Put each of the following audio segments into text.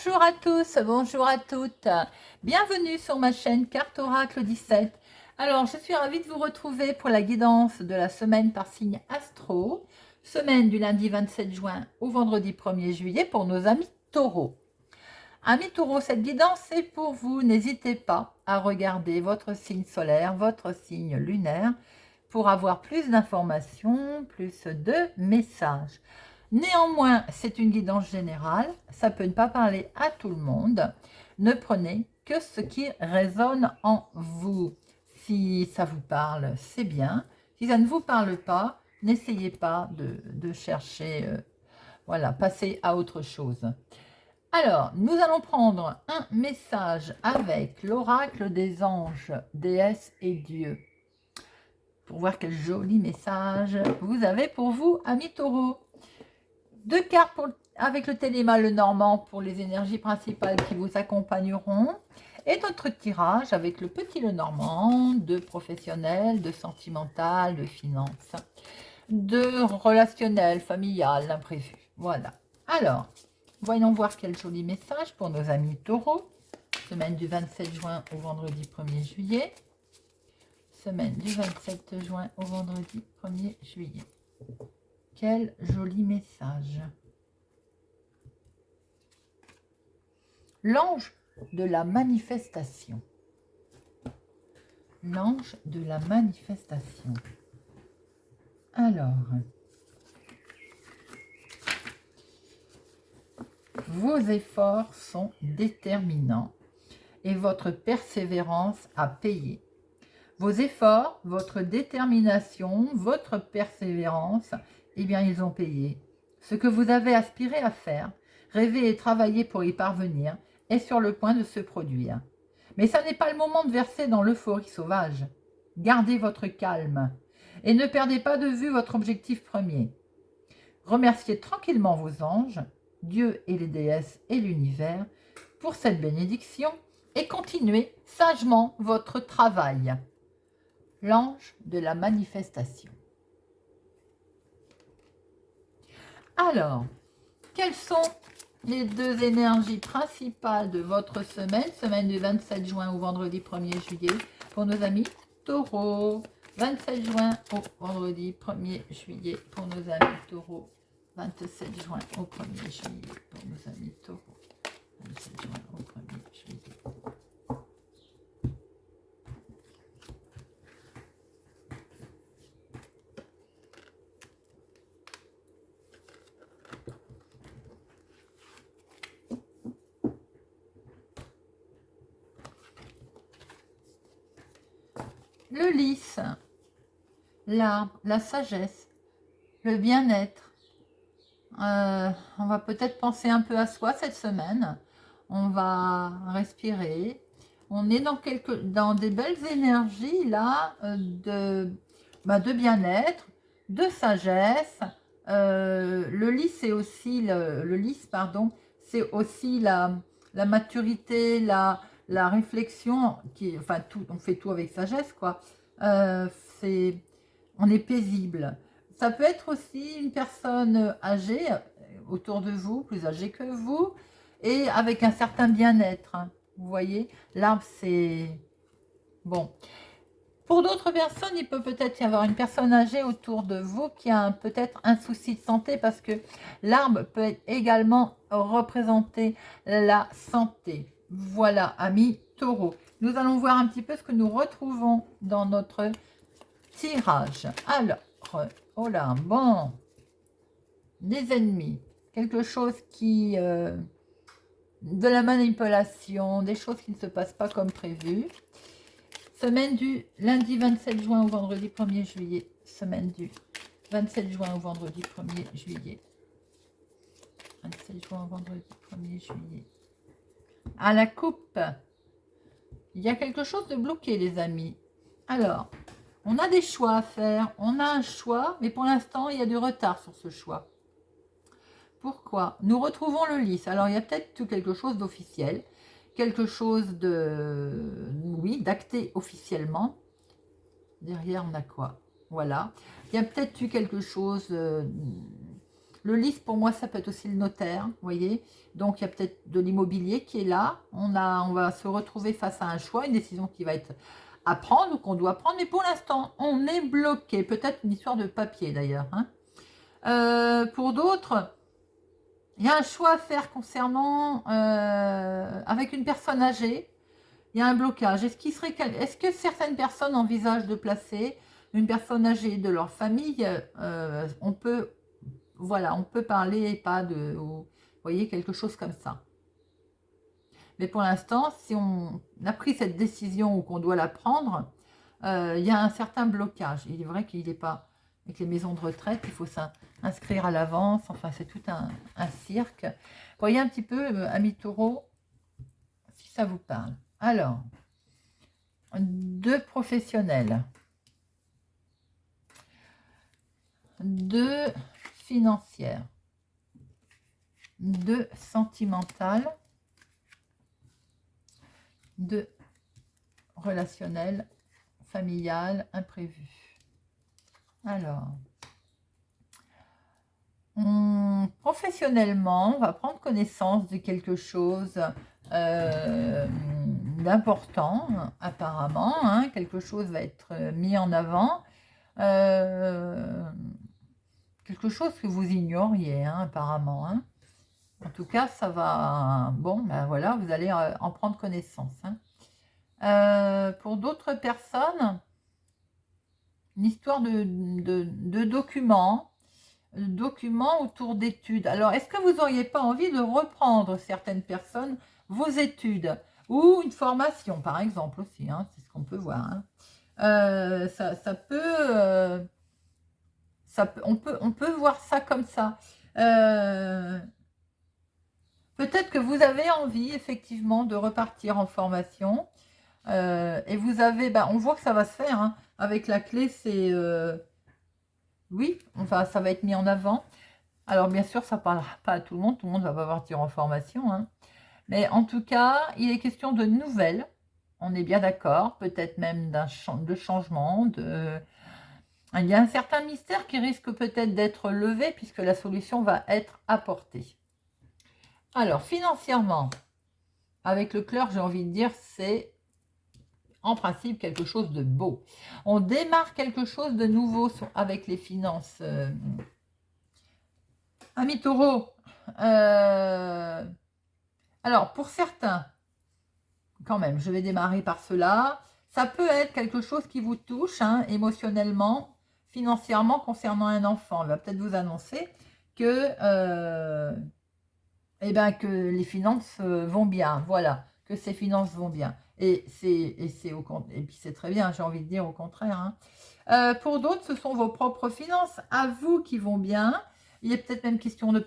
Bonjour à tous, bonjour à toutes. Bienvenue sur ma chaîne Carte Oracle 17. Alors, je suis ravie de vous retrouver pour la guidance de la semaine par signe astro. Semaine du lundi 27 juin au vendredi 1er juillet pour nos amis taureaux. Amis taureaux, cette guidance est pour vous. N'hésitez pas à regarder votre signe solaire, votre signe lunaire pour avoir plus d'informations, plus de messages. Néanmoins, c'est une guidance générale, ça peut ne pas parler à tout le monde. Ne prenez que ce qui résonne en vous. Si ça vous parle, c'est bien. Si ça ne vous parle pas, n'essayez pas de chercher, voilà, passez à autre chose. Alors, nous allons prendre un message avec l'oracle des anges, déesses et dieux. Pour voir quel joli message vous avez pour vous, amis taureaux. Deux cartes avec le téléma le normand pour les énergies principales qui vous accompagneront. Et notre tirage avec le petit le normand, de professionnel, de sentimental, de finance, de relationnel, familial, l'imprévu. Voilà. Alors, voyons voir quel joli message pour nos amis taureaux. Semaine du 27 juin au vendredi 1er juillet. Semaine du 27 juin au vendredi 1er juillet. Quel joli message. L'ange de la manifestation. L'ange de la manifestation. Alors, vos efforts sont déterminants et votre persévérance a payé. Vos efforts, votre détermination, votre persévérance, eh bien, ils ont payé. Ce que vous avez aspiré à faire, rêvé et travaillé pour y parvenir, est sur le point de se produire. Mais ça n'est pas le moment de verser dans l'euphorie sauvage. Gardez votre calme et ne perdez pas de vue votre objectif premier. Remerciez tranquillement vos anges, Dieu et les déesses et l'univers, pour cette bénédiction et continuez sagement votre travail. L'ange de la manifestation. Alors, quelles sont les deux énergies principales de votre semaine, semaine du 27 juin au vendredi 1er juillet, pour nos amis taureaux. 27 juin au vendredi 1er juillet pour nos amis taureaux. 27 juin au 1er juillet pour nos amis taureaux. 27 juin au 1er juillet. Le lys, l'arbre, la sagesse, le bien-être. On va peut-être penser un peu à soi cette semaine. On va respirer. On est dans des belles énergies là de bien-être, de sagesse. Le lys, c'est aussi le lys, pardon, c'est aussi la maturité, la réflexion, enfin tout, on fait tout avec sagesse, quoi. On est paisible. Ça peut être aussi une personne âgée autour de vous, plus âgée que vous, et avec un certain bien-être. Vous voyez, l'arbre, c'est bon. Pour d'autres personnes, il peut peut-être y avoir une personne âgée autour de vous qui a peut-être un souci de santé, parce que l'arbre peut également représenter la santé. Voilà, amis taureaux. Nous allons voir un petit peu ce que nous retrouvons dans notre tirage. Alors, oh là, bon, des ennemis, quelque chose qui... de la manipulation, des choses qui ne se passent pas comme prévu. Semaine du lundi 27 juin au vendredi 1er juillet. Semaine du 27 juin au vendredi 1er juillet. 27 juin au vendredi 1er juillet. À la coupe, il y a quelque chose de bloqué, les amis. Alors, on a des choix à faire. On a un choix, mais pour l'instant, il y a du retard sur ce choix. Pourquoi? Nous retrouvons le lys. Alors, il y a peut-être quelque chose d'officiel. Quelque chose de... Oui, d'acté officiellement. Derrière, on a quoi? Voilà. Il y a peut-être eu quelque chose... Le lys, pour moi, ça peut être aussi le notaire, vous voyez. Donc, il y a peut-être de l'immobilier qui est là. On va se retrouver face à un choix, une décision qui va être à prendre ou qu'on doit prendre. Mais pour l'instant, on est bloqué. Peut-être une histoire de papier, d'ailleurs. Hein. Pour d'autres, il y a un choix à faire concernant avec une personne âgée. Il y a un blocage. Est-ce que certaines personnes envisagent de placer une personne âgée de leur famille? On peut, voilà, on peut parler pas de, vous voyez, quelque chose comme ça. Mais pour l'instant, si on a pris cette décision ou qu'on doit la prendre, il y a un certain blocage. Il est vrai qu'il n'est pas avec les maisons de retraite, il faut s'inscrire à l'avance. Enfin, c'est tout un cirque. Voyez un petit peu, amis taureaux, si ça vous parle. Alors, 2 professionnels, 2 financières, 2 sentimentales, 2 relationnelles, familiales, imprévues. Alors, professionnellement, on va prendre connaissance de quelque chose d'important, apparemment. Hein, quelque chose va être mis en avant. Quelque chose que vous ignoriez, hein, apparemment. Hein. En tout cas, ça va... Bon, ben voilà, vous allez en prendre connaissance. Hein. Pour d'autres personnes, une histoire de documents autour d'études. Alors, est-ce que vous n'auriez pas envie de reprendre certaines personnes vos études ou une formation, par exemple, aussi, hein, c'est ce qu'on peut voir. Hein. On peut voir ça comme ça. Peut-être que vous avez envie, effectivement, de repartir en formation. Et vous avez, on voit que ça va se faire. Hein. Avec la clé, c'est... oui, ça va être mis en avant. Alors, bien sûr, ça ne parlera pas à tout le monde. Tout le monde ne va pas partir en formation. Hein. Mais en tout cas, il est question de nouvelles. On est bien d'accord. Peut-être même de changement. Il y a un certain mystère qui risque peut-être d'être levé puisque la solution va être apportée. Alors, financièrement, avec le clerc, j'ai envie de dire, c'est en principe quelque chose de beau. On démarre quelque chose de nouveau avec les finances. Amis taureaux, alors pour certains, quand même, je vais démarrer par cela. Ça peut être quelque chose qui vous touche hein, émotionnellement, financièrement concernant un enfant. Il va peut-être vous annoncer que, que les finances vont bien. Voilà, que ces finances vont bien. Et puis c'est très bien, j'ai envie de dire au contraire. Hein. Pour d'autres, ce sont vos propres finances à vous qui vont bien. Il y a peut-être même question de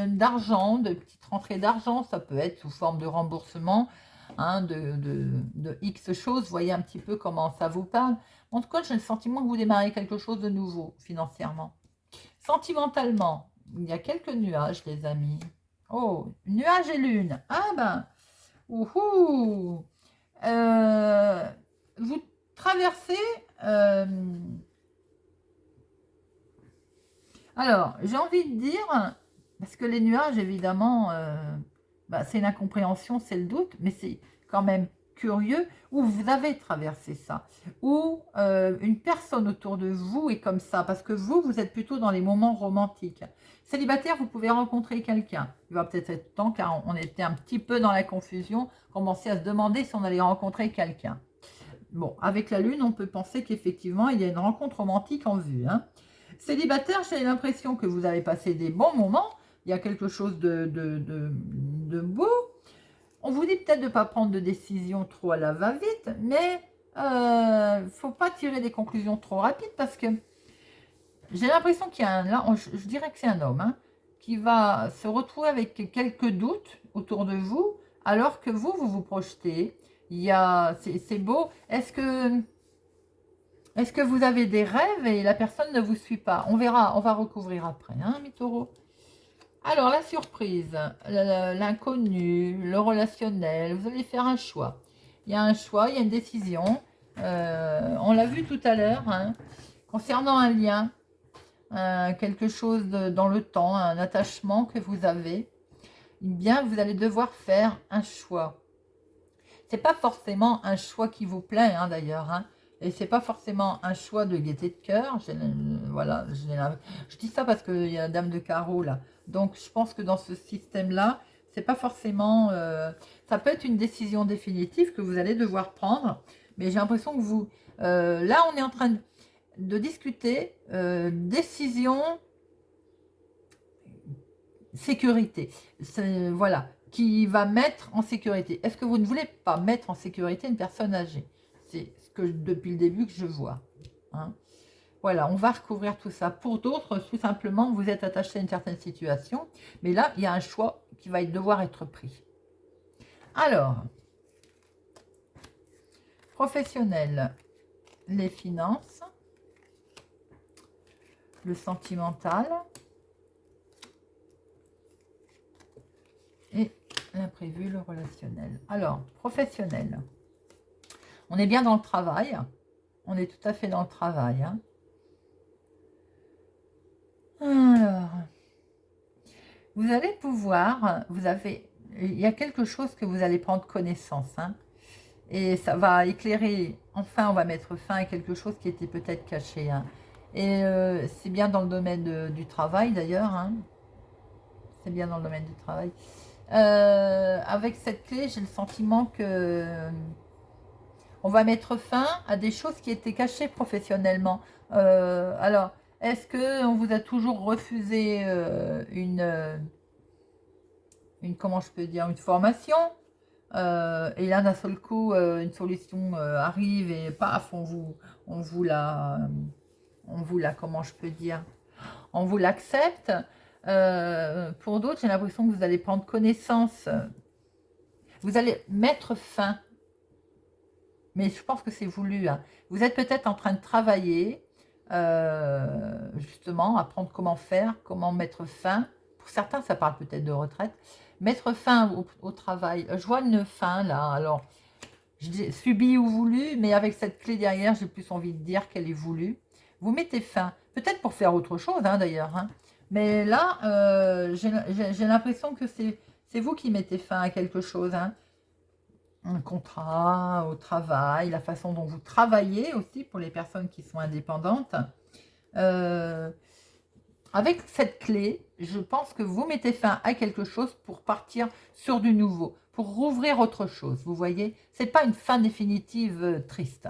d'argent, de petites rentrées d'argent. Ça peut être sous forme de remboursement hein, de X choses. Voyez un petit peu comment ça vous parle. En tout cas, j'ai le sentiment que vous démarrez quelque chose de nouveau financièrement. Sentimentalement, il y a quelques nuages, les amis. Oh, nuages et lune. Ah ben, ouhou. Vous traversez... alors, j'ai envie de dire, parce que les nuages, évidemment, c'est l'incompréhension, c'est le doute, mais c'est quand même curieux, où vous avez traversé ça, où une personne autour de vous est comme ça, parce que vous êtes plutôt dans les moments romantiques. Célibataire, vous pouvez rencontrer quelqu'un. Il va peut-être être temps, car on était un petit peu dans la confusion, commencer à se demander si on allait rencontrer quelqu'un. Bon, avec la lune, on peut penser qu'effectivement, il y a une rencontre romantique en vue. Hein. Célibataire, j'ai l'impression que vous avez passé des bons moments. Il y a quelque chose de beau. On vous dit peut-être de ne pas prendre de décision trop à la va-vite, mais il ne faut pas tirer des conclusions trop rapides parce que j'ai l'impression qu'il y a je dirais que c'est un homme, hein, qui va se retrouver avec quelques doutes autour de vous, alors que vous vous projetez. C'est beau. Est-ce que vous avez des rêves et la personne ne vous suit pas? On verra, on va recouvrir après, hein, mes taureaux. Alors, la surprise, l'inconnu, le relationnel, vous allez faire un choix. Il y a un choix, il y a une décision. On l'a vu tout à l'heure, hein, concernant un lien. quelque chose dans le temps, un attachement que vous avez, eh bien, vous allez devoir faire un choix. C'est pas forcément un choix qui vous plaît, hein, d'ailleurs, hein, et c'est pas forcément un choix de gaieté de cœur. Voilà, je dis ça parce qu'il y a la dame de carreau là. Donc, je pense que dans ce système-là, c'est pas forcément. Ça peut être une décision définitive que vous allez devoir prendre, mais j'ai l'impression que vous. Là, on est en train de discuter décision sécurité. Voilà, qui va mettre en sécurité. Est-ce que vous ne voulez pas mettre en sécurité une personne âgée? C'est ce que depuis le début que je vois. Hein. Voilà, on va recouvrir tout ça. Pour d'autres, tout simplement, vous êtes attaché à une certaine situation, mais là, il y a un choix qui va devoir être pris. Alors, professionnel, les finances, le sentimental et l'imprévu, le relationnel. Alors, professionnel, on est bien dans le travail, on est tout à fait dans le travail. Hein. Alors, vous allez pouvoir, il y a quelque chose que vous allez prendre connaissance, hein, et ça va éclairer, enfin on va mettre fin à quelque chose qui était peut-être caché. Hein. Et c'est bien dans le domaine du travail d'ailleurs, hein. C'est bien dans le domaine du travail. Avec cette clé, j'ai le sentiment que on va mettre fin à des choses qui étaient cachées professionnellement. Alors, est-ce que on vous a toujours refusé comment je peux dire, une formation et là d'un seul coup une solution arrive et paf, on vous la, comment je peux dire, on vous l'accepte. Pour d'autres, j'ai l'impression que vous allez prendre connaissance, vous allez mettre fin, mais je pense que c'est voulu. Hein. Vous êtes peut-être en train de travailler, justement, apprendre comment faire, comment mettre fin. Pour certains, ça parle peut-être de retraite. Mettre fin au travail. Je vois une fin là. Alors, je dis subie ou voulue, mais avec cette clé derrière, j'ai plus envie de dire qu'elle est voulue. Vous mettez fin, peut-être pour faire autre chose, hein, d'ailleurs. Hein. Mais là, j'ai l'impression que c'est vous qui mettez fin à quelque chose. Hein. Un contrat au travail, la façon dont vous travaillez aussi pour les personnes qui sont indépendantes. Avec cette clé, je pense que vous mettez fin à quelque chose pour partir sur du nouveau, pour rouvrir autre chose. Vous voyez, c'est pas une fin définitive triste.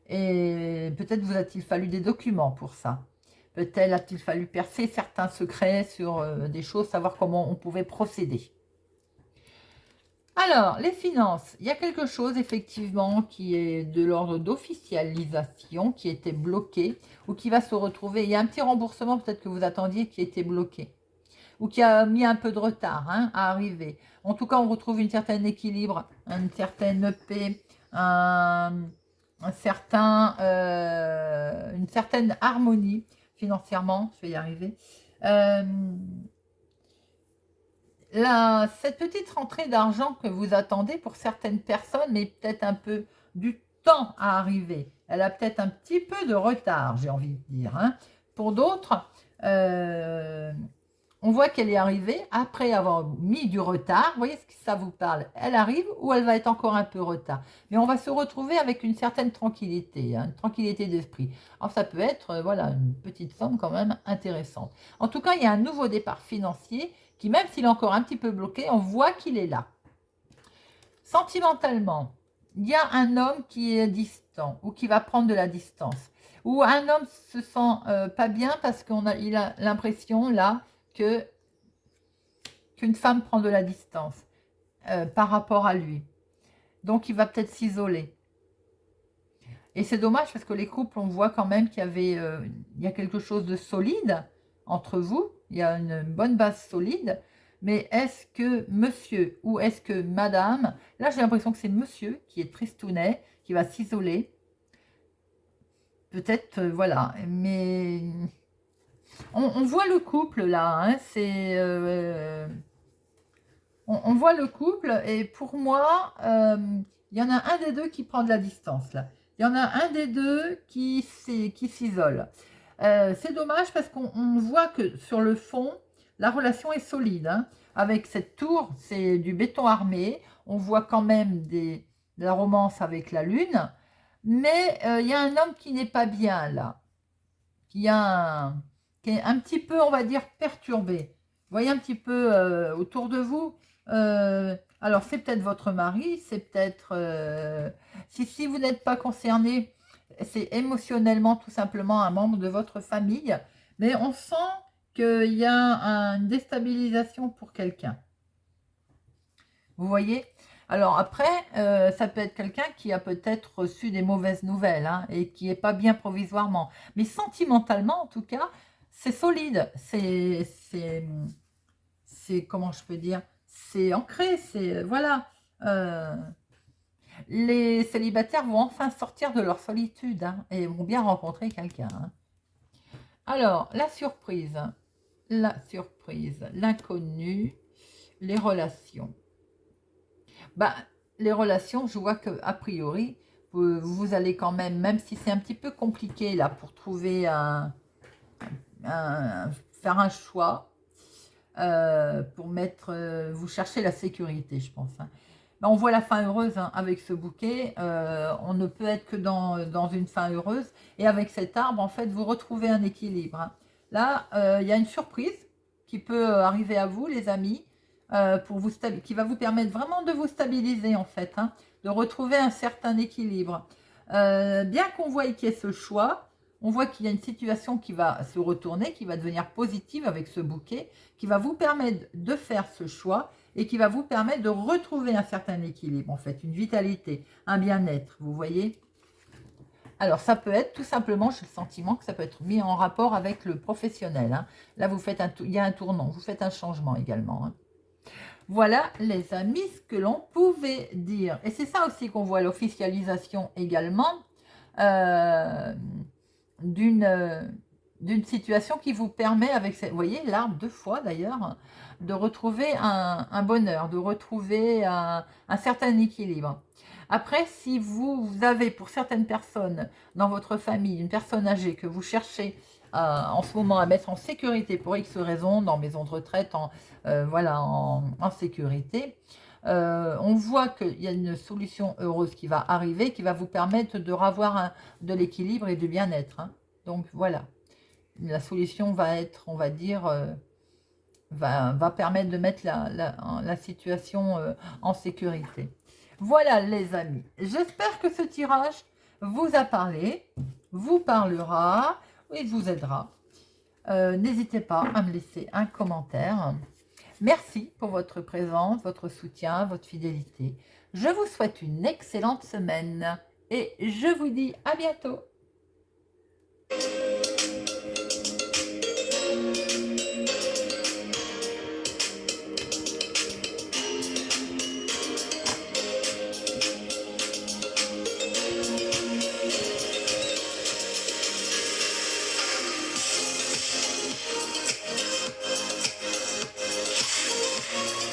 Et peut-être vous a-t-il fallu des documents pour ça. Peut-être a-t-il fallu percer certains secrets sur des choses, savoir comment on pouvait procéder. Alors, les finances, il y a quelque chose effectivement qui est de l'ordre d'officialisation, qui était bloqué ou qui va se retrouver. Il y a un petit remboursement peut-être que vous attendiez qui était bloqué ou qui a mis un peu de retard hein, à arriver. En tout cas, on retrouve une certaine équilibre, une certaine paix, une certaine harmonie financièrement. Je vais y arriver. Cette petite rentrée d'argent que vous attendez pour certaines personnes, mais peut-être un peu du temps à arriver. Elle a peut-être un petit peu de retard, j'ai envie de dire. Hein. Pour d'autres, on voit qu'elle est arrivée après avoir mis du retard. Vous voyez ce que ça vous parle? Elle arrive ou elle va être encore un peu retard. Mais on va se retrouver avec une certaine tranquillité, hein, une tranquillité d'esprit. Alors ça peut être voilà, une petite somme quand même intéressante. En tout cas, il y a un nouveau départ financier qui, même s'il est encore un petit peu bloqué, on voit qu'il est là. Sentimentalement, il y a un homme qui est distant ou qui va prendre de la distance. Ou un homme se sent pas bien parce qu'il a l'impression là qu'une femme prend de la distance par rapport à lui. Donc il va peut-être s'isoler. Et c'est dommage parce que les couples, on voit quand même qu'il y a quelque chose de solide entre vous. Il y a une bonne base solide. Mais est-ce que monsieur ou est-ce que madame, là j'ai l'impression que c'est monsieur qui est tristounet, qui va s'isoler. Peut-être, voilà. Mais on voit le couple là. Hein, on voit le couple et pour moi, il y en a un des deux qui prend de la distance là. Il y en a un des deux qui s'isole. C'est dommage parce qu'on voit que sur le fond, la relation est solide, hein. Avec cette tour, c'est du béton armé. On voit quand même de la romance avec la lune. Mais il y a un homme qui n'est pas bien là. Qui est un petit peu, on va dire, perturbé. Vous voyez un petit peu autour de vous. Alors, c'est peut-être votre mari, c'est peut-être... si vous n'êtes pas concerné, c'est émotionnellement tout simplement un membre de votre famille. Mais on sent qu'il y a une déstabilisation pour quelqu'un. Vous voyez? Alors après, ça peut être quelqu'un qui a peut-être reçu des mauvaises nouvelles, hein, et qui n'est pas bien provisoirement. Mais sentimentalement, en tout cas, c'est solide. Comment je peux dire? C'est ancré, voilà. Euh, les célibataires vont enfin sortir de leur solitude, hein, et vont bien rencontrer quelqu'un, hein. Alors, la surprise, l'inconnu, les relations. Bah, les relations, je vois que a priori, vous allez quand même si c'est un petit peu compliqué là pour trouver faire un choix, pour vous cherchez la sécurité, je pense, hein. Bah, on voit la fin heureuse, hein, avec ce bouquet. On ne peut être que dans une fin heureuse. Et avec cet arbre, en fait, vous retrouvez un équilibre, hein. Là, il y a une surprise qui peut arriver à vous, les amis, qui va vous permettre vraiment de vous stabiliser, en fait, hein, de retrouver un certain équilibre. Bien qu'on voie qu'il y ait ce choix, on voit qu'il y a une situation qui va se retourner, qui va devenir positive avec ce bouquet, qui va vous permettre de faire ce choix et qui va vous permettre de retrouver un certain équilibre, en fait, une vitalité, un bien-être, vous voyez. Alors, ça peut être tout simplement, j'ai le sentiment que ça peut être mis en rapport avec le professionnel, hein. Là, il y a un tournant, vous faites un changement également, hein. Voilà, les amis, ce que l'on pouvait dire. Et c'est ça aussi qu'on voit, l'officialisation également, euh, d'une situation qui vous permet, vous voyez, l'arbre 2 fois d'ailleurs, de retrouver un bonheur, de retrouver un certain équilibre. Après, si vous avez pour certaines personnes dans votre famille, une personne âgée que vous cherchez en ce moment à mettre en sécurité pour X raisons, dans maison de retraite, voilà, en sécurité, on voit qu'il y a une solution heureuse qui va arriver, qui va vous permettre de revoir de l'équilibre et du bien-être, hein. Donc voilà, la solution va être, on va dire, va permettre de mettre la situation en sécurité. Voilà les amis, j'espère que ce tirage vous a parlé, vous parlera et vous aidera. N'hésitez pas à me laisser un commentaire. Merci pour votre présence, votre soutien, votre fidélité. Je vous souhaite une excellente semaine et je vous dis à bientôt.